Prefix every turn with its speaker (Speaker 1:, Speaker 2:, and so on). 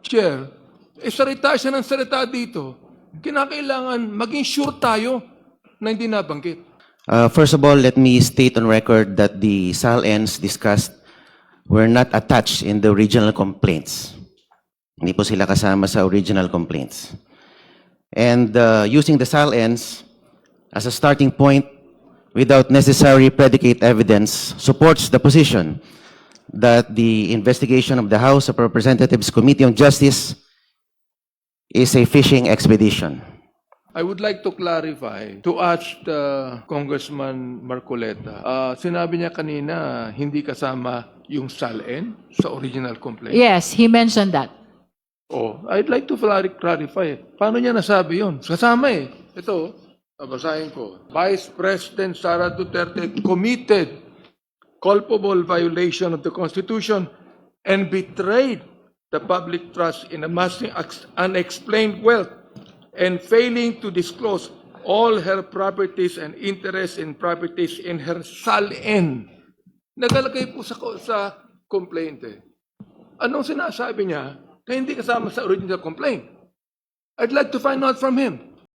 Speaker 1: Chair, salita siya ng salita dito. Kinakailangan maging sure tayo na hindi nabanggit.
Speaker 2: First of all, let me state on record that the SALNs discussed were not attached in the original complaints. Hindi po sila kasama sa original complaints. And using the SALNs as a starting point without necessary predicate evidence supports the position that the investigation of the House of Representatives Committee on Justice is a fishing expedition.
Speaker 1: I would like to clarify, to ask Congressman Marcoleta. Sinabi niya kanina, hindi kasama yung SALN sa original complaint.
Speaker 3: Yes, he mentioned that.
Speaker 1: Oh, I'd like to clarify. Paano niya nasabi yun? Kasama eh. Ito, babasahin ko. Vice President Sara Duterte committed culpable violation of the Constitution and betrayed the public trust in amassing unexplained wealth and failing to disclose all her properties and interests in properties in her SALN. Nagalagay po sa complaint eh. Anong sinasabi niya na hindi kasama sa original complaint? I'd like to find out from him.